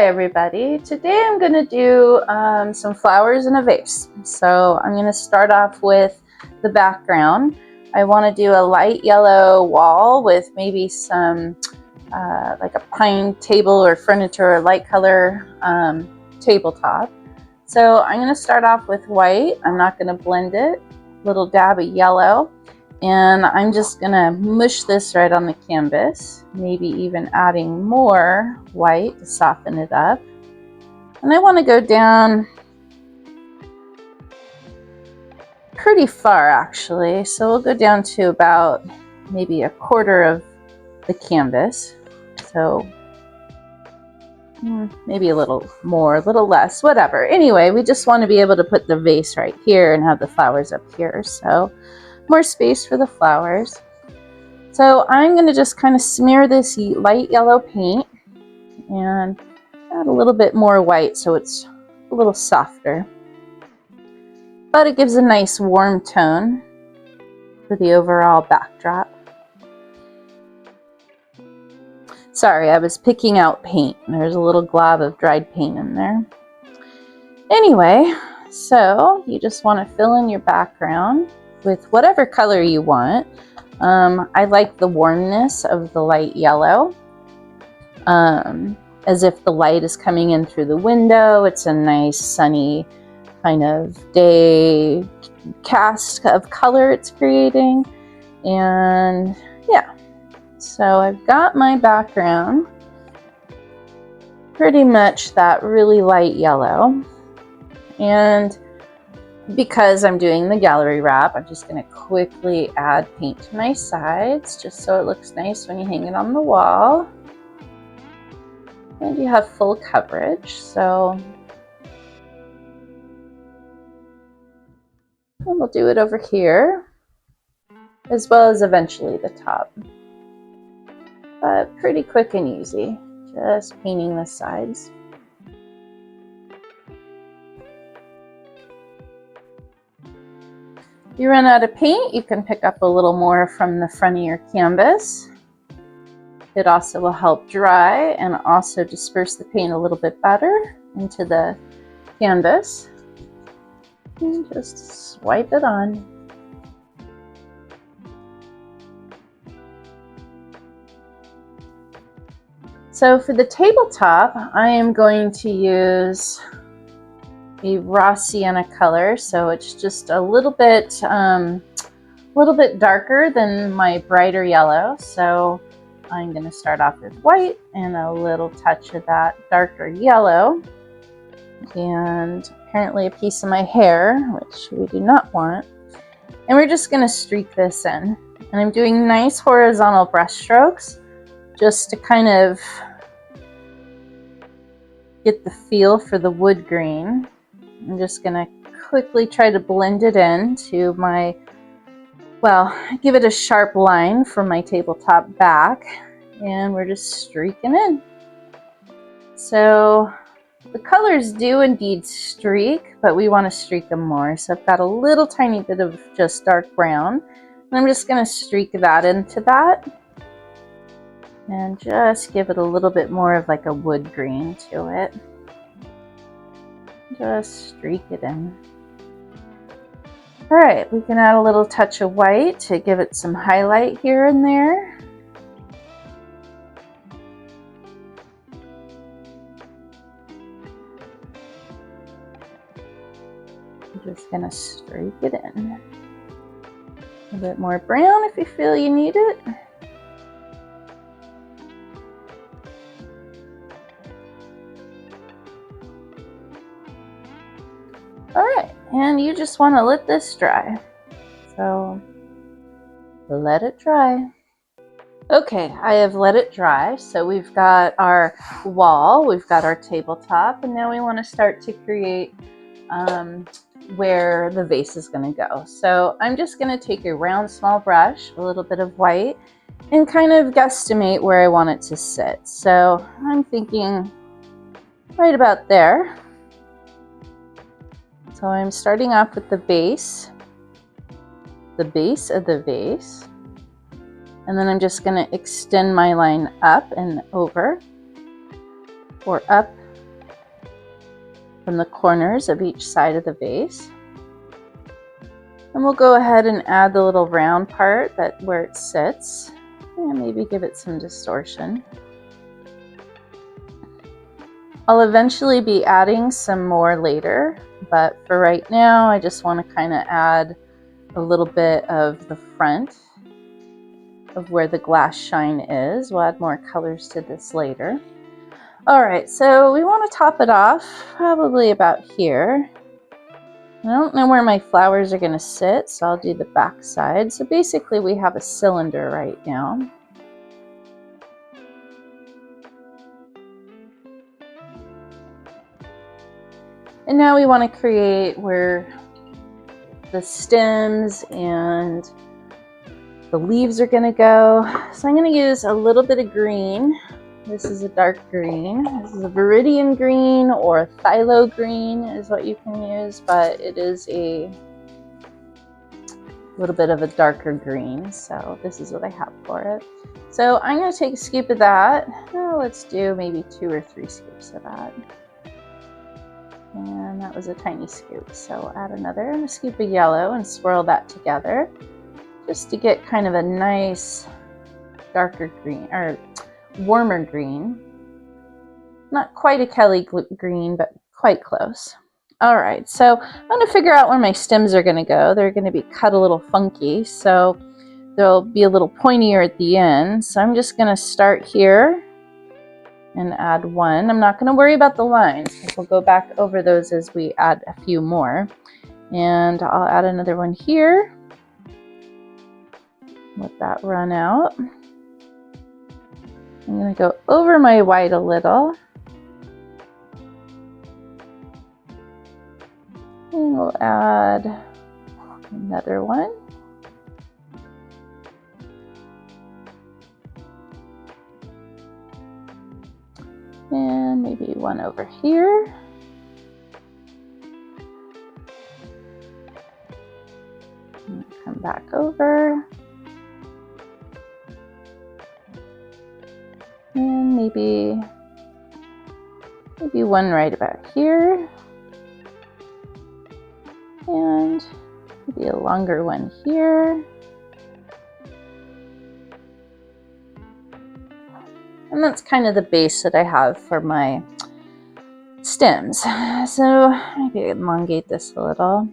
everybody. Today I'm going to do some flowers in a vase. So I'm going to start off with the background. I want to do a light yellow wall with maybe some like a pine table or furniture or light color tabletop. So I'm going to start off with white. I'm not going to blend it. A little dab of yellow. And I'm just gonna mush this right on the canvas, maybe even adding more white to soften it up. And I want to go down pretty far actually, so we'll go down to about maybe a quarter of the canvas. So maybe a little more, a little less, whatever. Anyway, we just want to be able to put the vase right here and have the flowers up here. So more space for the flowers. So I'm going to just kind of smear this light yellow paint and add a little bit more white so it's a little softer. But it gives a nice warm tone for the overall backdrop. Sorry, I was picking out paint. There's a little glob of dried paint in there. Anyway, so you just want to fill in your background with whatever color you want. I like the warmness of the light yellow, as if the light is coming in through the window. It's a nice sunny kind of day cast of color it's creating. And yeah, so I've got my background pretty much that really light yellow. And because I'm doing the gallery wrap, I'm just going to quickly add paint to my sides just so it looks nice when you hang it on the wall. And you have full coverage, so and we'll do it over here as well as eventually the top. But pretty quick and easy, just painting the sides. If you run out of paint, you can pick up a little more from the front of your canvas. It also will help dry and also disperse the paint a little bit better into the canvas. And just swipe it on. So for the tabletop, I am going to use a raw sienna color, so it's just a little bit darker than my brighter yellow. So I'm going to start off with white and a little touch of that darker yellow, and apparently a piece of my hair, which we do not want. And we're just going to streak this in, and I'm doing nice horizontal brush strokes just to kind of get the feel for the wood grain. I'm just going to quickly try to blend it into my, well, give it a sharp line from my tabletop back, and we're just streaking in. So the colors do indeed streak, but we want to streak them more. So I've got a little tiny bit of just dark brown, and I'm just going to streak that into that and just give it a little bit more of like a wood grain to it. Just streak it in. All right, we can add a little touch of white to give it some highlight here and there. I'm just gonna streak it in. A bit more brown if you feel you need it. All right, and you just want to let this dry. So let it dry. Okay, I have let it dry. So we've got our wall, we've got our tabletop, and now we want to start to create where the vase is going to go. So I'm just going to take a round small brush, a little bit of white, and kind of guesstimate where I want it to sit. So I'm thinking right about there. So I'm starting off with the base of the vase, and then I'm just going to extend my line up and over, or up from the corners of each side of the vase. And we'll go ahead and add the little round part where it sits, and maybe give it some distortion. I'll eventually be adding some more later, but for right now, I just want to kind of add a little bit of the front of where the glass shine is. We'll add more colors to this later. All right, so we want to top it off probably about here. I don't know where my flowers are going to sit, so I'll do the back side. So basically we have a cylinder right now. And now we want to create where the stems and the leaves are going to go. So I'm going to use a little bit of green. This is a dark green. This is a viridian green, or a phthalo green is what you can use, but it is a little bit of a darker green. So this is what I have for it. So I'm going to take a scoop of that. Let's do maybe 2 or 3 scoops of that. And that was a tiny scoop. So add another scoop of yellow and swirl that together just to get kind of a nice darker green, or warmer green. Not quite a Kelly green, but quite close. All right, so I'm going to figure out where my stems are going to go. They're going to be cut a little funky, so they'll be a little pointier at the end. So I'm just going to start here and add one. I'm not going to worry about the lines, because we'll go back over those as we add a few more. And I'll add another one here. Let that run out. I'm going to go over my white a little. And we'll add another one. And maybe one over here. And come back over. And maybe one right about here. And maybe a longer one here. And that's kind of the base that I have for my stems. So maybe elongate this a little.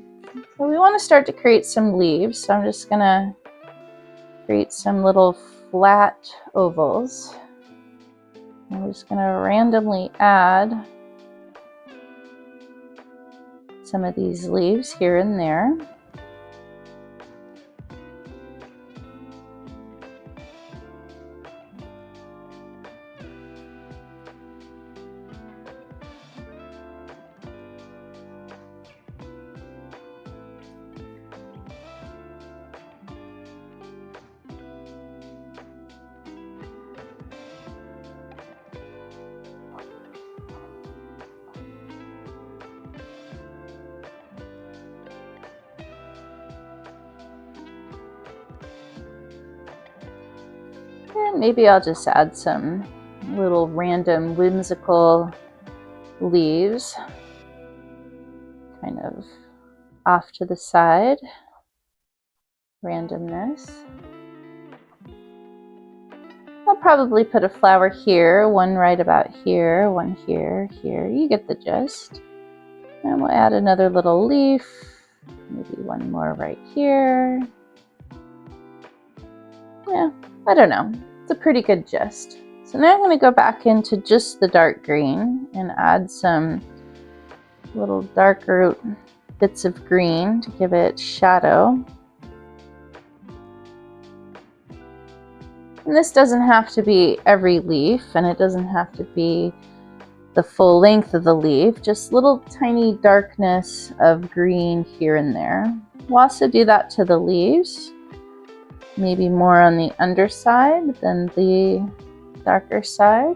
So we want to start to create some leaves. So I'm just gonna create some little flat ovals. I'm just gonna randomly add some of these leaves here and there. And maybe I'll just add some little random whimsical leaves, kind of off to the side. Randomness. I'll probably put a flower here, one right about here, one here, here. You get the gist. And we'll add another little leaf, maybe one more right here. Yeah, I don't know. It's a pretty good gist. So now I'm going to go back into just the dark green and add some little darker bits of green to give it shadow. And this doesn't have to be every leaf, and it doesn't have to be the full length of the leaf, just little tiny darkness of green here and there. We'll also do that to the leaves. Maybe more on the underside than the darker side.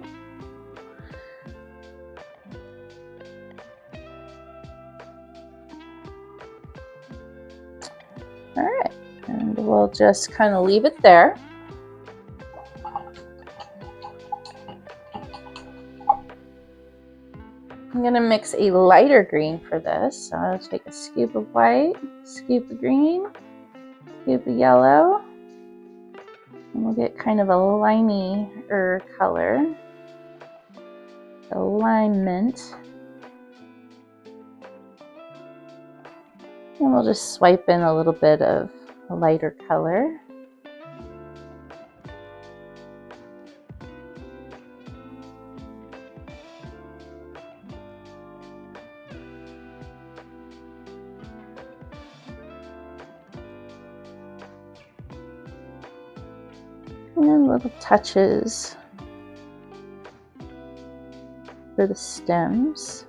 All right, and we'll just kind of leave it there. I'm gonna mix a lighter green for this. So I'll take a scoop of white, scoop of green, scoop of yellow, and we'll get kind of a limey-er color, alignment. And we'll just swipe in a little bit of a lighter color. And then little touches for the stems.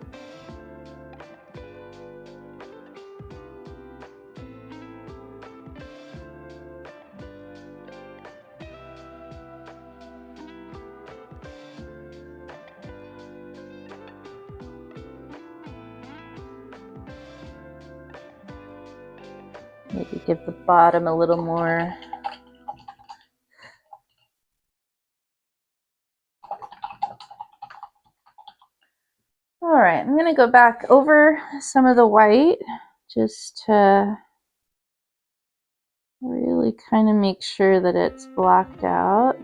Maybe give the bottom a little more. All right, I'm gonna go back over some of the white just to really kind of make sure that it's blocked out.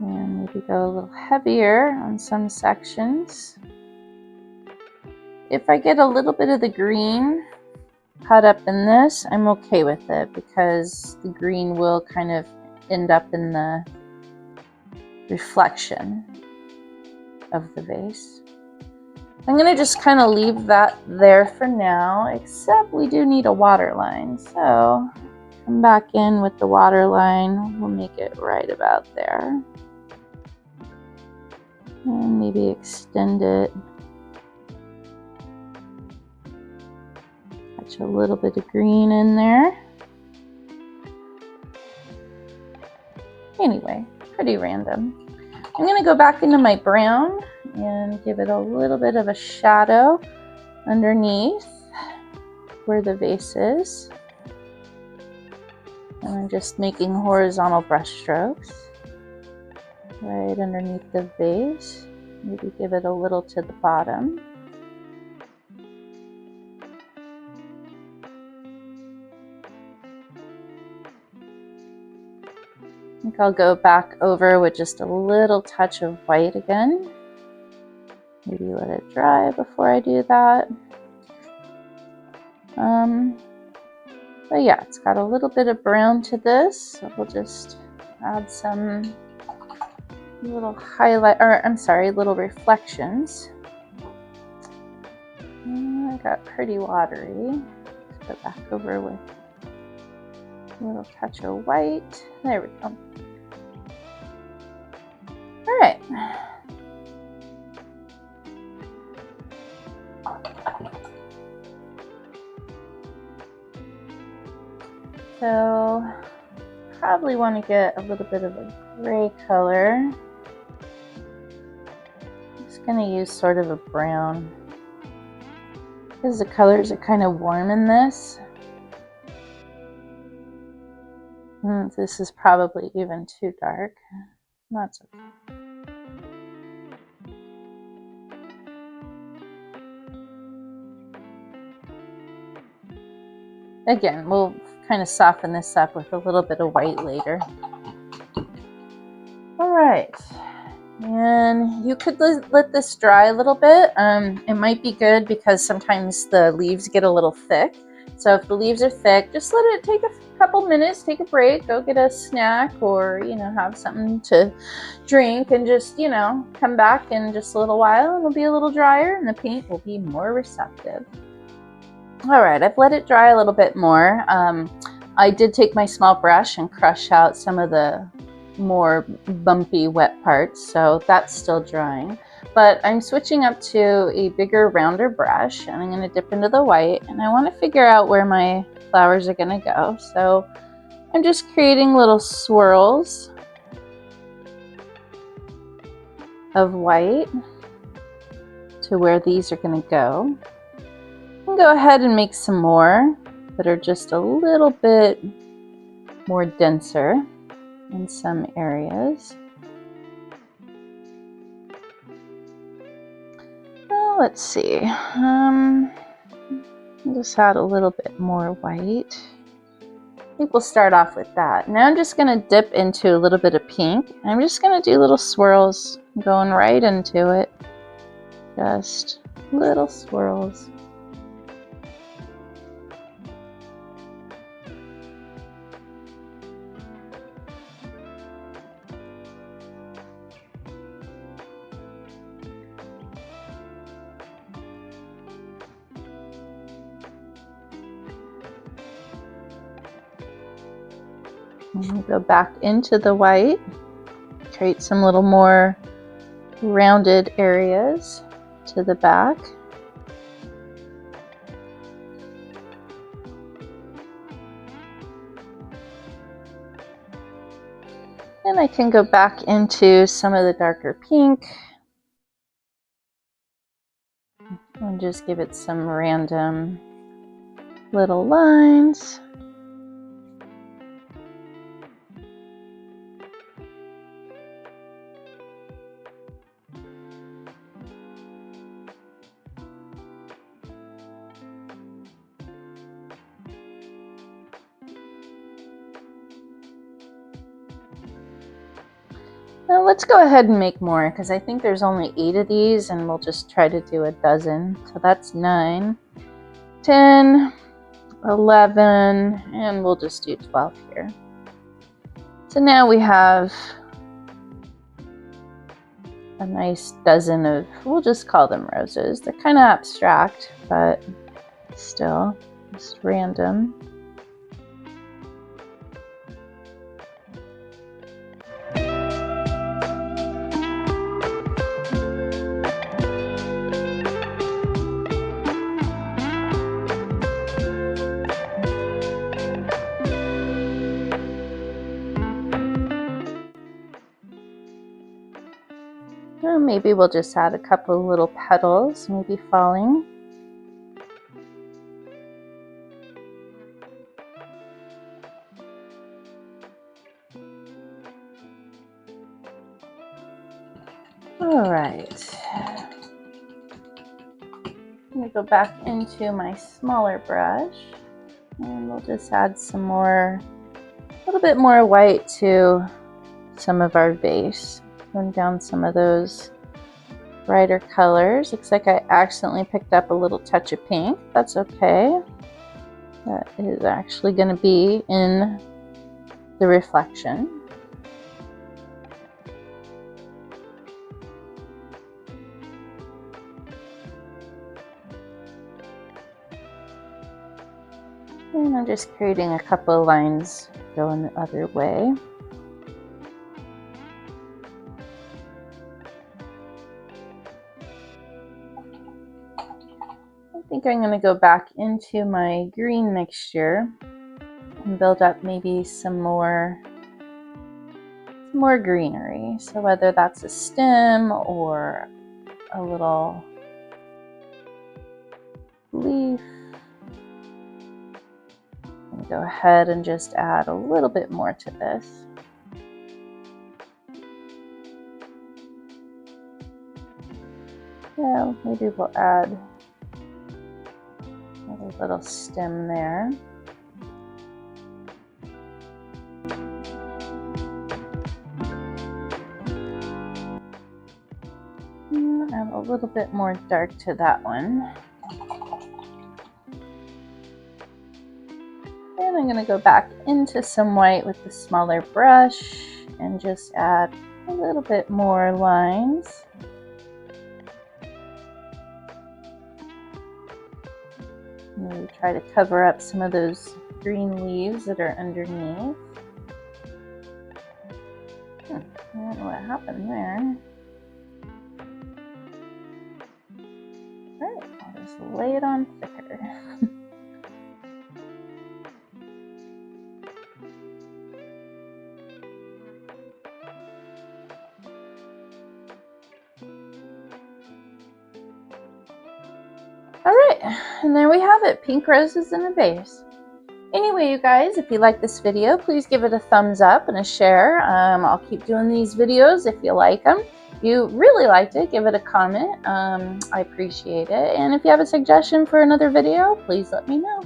And maybe go a little heavier on some sections. If I get a little bit of the green caught up in this, I'm okay with it because the green will kind of end up in the reflection of the vase. I'm going to just kind of leave that there for now, except we do need a water line. So come back in with the water line. We'll make it right about there. And maybe extend it. Touch a little bit of green in there. Anyway, pretty random. I'm going to go back into my brown and give it a little bit of a shadow underneath where the vase is. And I'm just making horizontal brush strokes right underneath the vase. Maybe give it a little to the bottom. I think I'll go back over with just a little touch of white again. Maybe let it dry before I do that. But yeah, it's got a little bit of brown to this, so we'll just add some little highlight, or I'm sorry, little reflections. I got pretty watery. Let's go back over with a little touch of white. There we go. All right. So probably want to get a little bit of a gray color. I'm just going to use sort of a brown because the colors are kind of warm in this. This is probably even too dark. That's okay. Again, we'll kind of soften this up with a little bit of white later. All right, and you could let this dry a little bit. It might be good because sometimes the leaves get a little thick. So if the leaves are thick, just let it take a couple minutes, take a break, go get a snack or, have something to drink and just, come back in just a little while and it'll be a little drier and the paint will be more receptive. All right, I've let it dry a little bit more. I did take my small brush and crush out some of the more bumpy wet parts, so that's still drying. But I'm switching up to a bigger, rounder brush and I'm going to dip into the white and I want to figure out where my flowers are going to go. So I'm just creating little swirls of white to where these are going to go. I'll go ahead and make some more that are just a little bit more denser in some areas. Well, let's see. Just add a little bit more white. I think we'll start off with that. Now I'm just going to dip into a little bit of pink. I'm just going to do little swirls going right into it. Just little swirls. And go back into the white, create some little more rounded areas to the back. And I can go back into some of the darker pink and just give it some random little lines. Now let's go ahead and make more, because I think there's only 8 of these and we'll just try to do a dozen. So that's 9, 10, 11, and we'll just do 12 here. So now we have a nice dozen of, we'll just call them roses. They're kind of abstract, but still just random. Well, maybe we'll just add a couple of little petals, maybe falling. All right. I'm going to go back into my smaller brush and we'll just add some more, a little bit more white to some of our vase. Run down some of those brighter colors. Looks like I accidentally picked up a little touch of pink. That's okay. That is actually going to be in the reflection. And I'm just creating a couple of lines going the other way. I think I'm going to go back into my green mixture and build up maybe some more greenery. So whether that's a stem or a little leaf, I'm going to go ahead and just add a little bit more to this. Yeah, maybe we'll add a little stem there. Add a little bit more dark to that one. And I'm going to go back into some white with the smaller brush and just add a little bit more lines. Maybe try to cover up some of those green leaves that are underneath. I don't know what happened there. Alright, I'll just lay it on thicker. Alright, and there we have it, pink roses in a vase. Anyway, you guys, if you like this video, please give it a thumbs up and a share. I'll keep doing these videos if you like them. If you really liked it, give it a comment. I appreciate it. And if you have a suggestion for another video, please let me know.